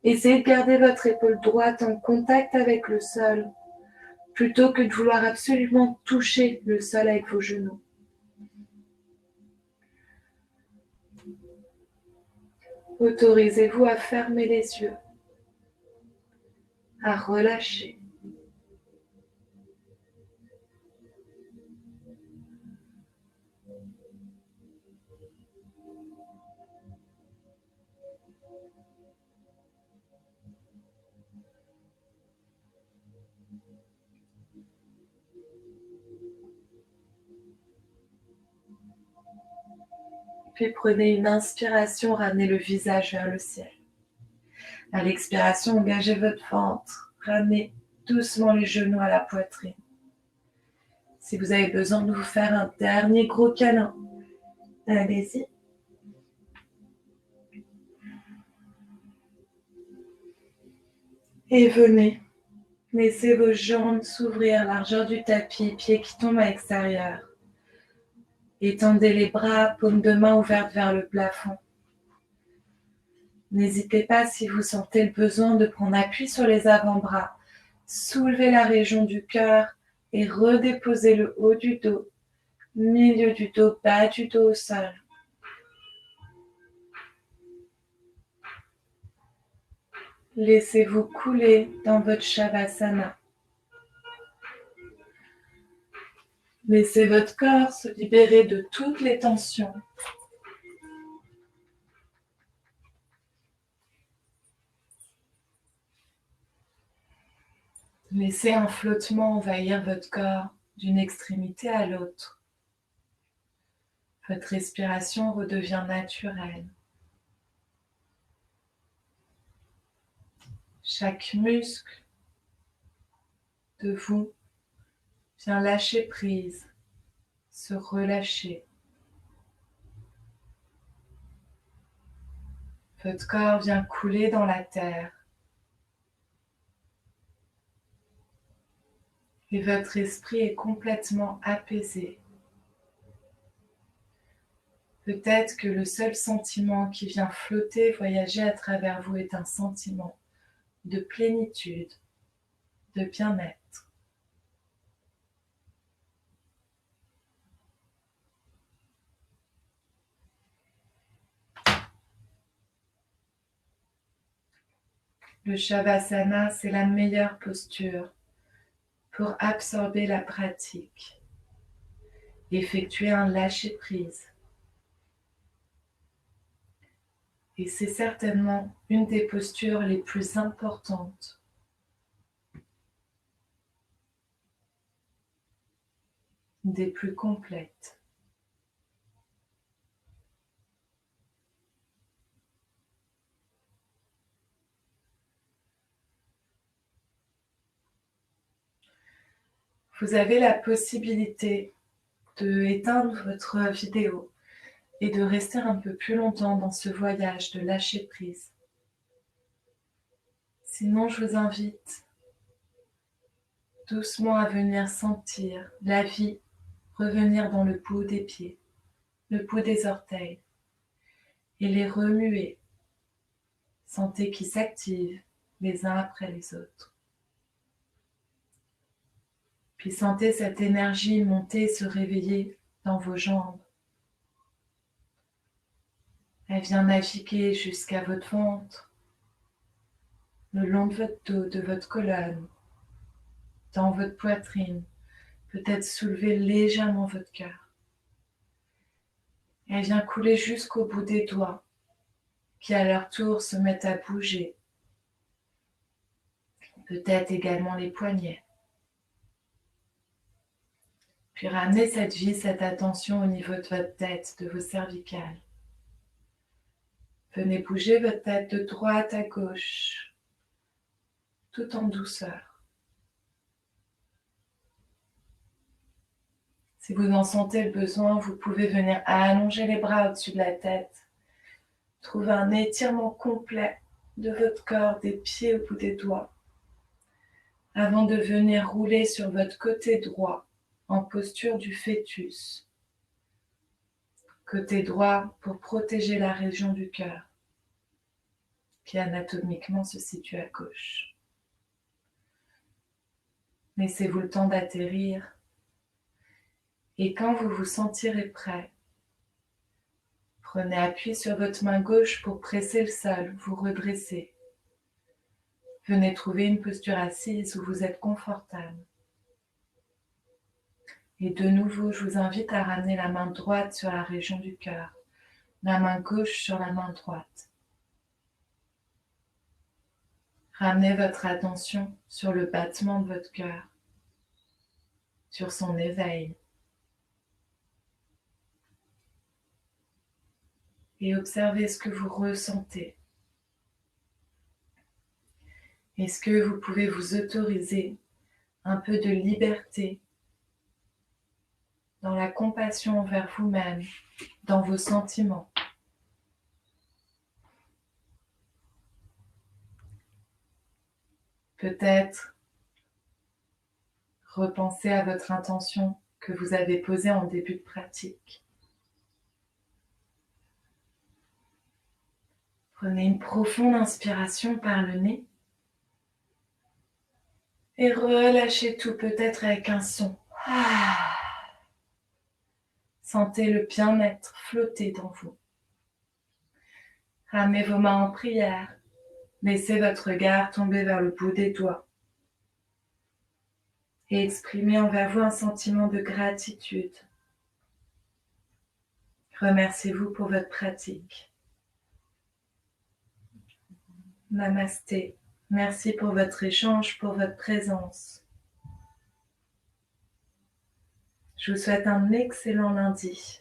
A: Essayez de garder votre épaule droite en contact avec le sol, plutôt que de vouloir absolument toucher le sol avec vos genoux. Autorisez-vous à fermer les yeux, à relâcher. Puis prenez une inspiration, ramenez le visage vers le ciel. À l'expiration, engagez votre ventre, ramenez doucement les genoux à la poitrine. Si vous avez besoin de vous faire un dernier gros câlin, allez-y. Et venez, laissez vos jambes s'ouvrir, largeur du tapis, pieds qui tombent à l'extérieur. Étendez les bras, paumes de main ouvertes vers le plafond. N'hésitez pas, si vous sentez le besoin, de prendre appui sur les avant-bras. Soulevez la région du cœur et redéposez le haut du dos, milieu du dos, bas du dos au sol. Laissez-vous couler dans votre Shavasana. Laissez votre corps se libérer de toutes les tensions. Laissez un flottement envahir votre corps d'une extrémité à l'autre. Votre respiration redevient naturelle. Chaque muscle de vous vient lâcher prise, se relâcher. Votre corps vient couler dans la terre. Et votre esprit est complètement apaisé. Peut-être que le seul sentiment qui vient flotter, voyager à travers vous est un sentiment de plénitude, de bien-être. Le Shavasana, c'est la meilleure posture pour absorber la pratique, effectuer un lâcher-prise. Et c'est certainement une des postures les plus importantes. Des plus complètes. Vous avez la possibilité de éteindre votre vidéo et de rester un peu plus longtemps dans ce voyage de lâcher prise. Sinon, je vous invite doucement à venir sentir la vie revenir dans le bout des pieds, le bout des orteils, et les remuer. Sentez qu'ils s'activent les uns après les autres. Puis sentez cette énergie monter, se réveiller dans vos jambes. Elle vient naviguer jusqu'à votre ventre, le long de votre dos, de votre colonne, dans votre poitrine, peut-être soulever légèrement votre cœur. Elle vient couler jusqu'au bout des doigts, qui à leur tour se mettent à bouger. Peut-être également les poignets. Puis ramenez cette vie, cette attention au niveau de votre tête, de vos cervicales. Venez bouger votre tête de droite à gauche, tout en douceur. Si vous en sentez le besoin, vous pouvez venir allonger les bras au-dessus de la tête. Trouvez un étirement complet de votre corps, des pieds au bout des doigts, avant de venir rouler sur votre côté droit en posture du fœtus. Côté droit pour protéger la région du cœur, qui anatomiquement se situe à gauche. Laissez-vous le temps d'atterrir et quand vous vous sentirez prêt, prenez appui sur votre main gauche pour presser le sol, vous redresser. Venez trouver une posture assise où vous êtes confortable. Et de nouveau, je vous invite à ramener la main droite sur la région du cœur, la main gauche sur la main droite. Ramenez votre attention sur le battement de votre cœur, sur son éveil. Et observez ce que vous ressentez. Est-ce que vous pouvez vous autoriser un peu de liberté dans la compassion envers vous-même, dans vos sentiments? Peut-être repensez à votre intention que vous avez posée en début de pratique. Prenez une profonde inspiration par le nez et relâchez tout, peut-être avec un son. Sentez le bien-être flotter dans vous. Ramenez vos mains en prière. Laissez votre regard tomber vers le bout des doigts. Et exprimez envers vous un sentiment de gratitude. Remerciez-vous pour votre pratique. Namasté. Merci pour votre échange, pour votre présence. Je vous souhaite un excellent lundi.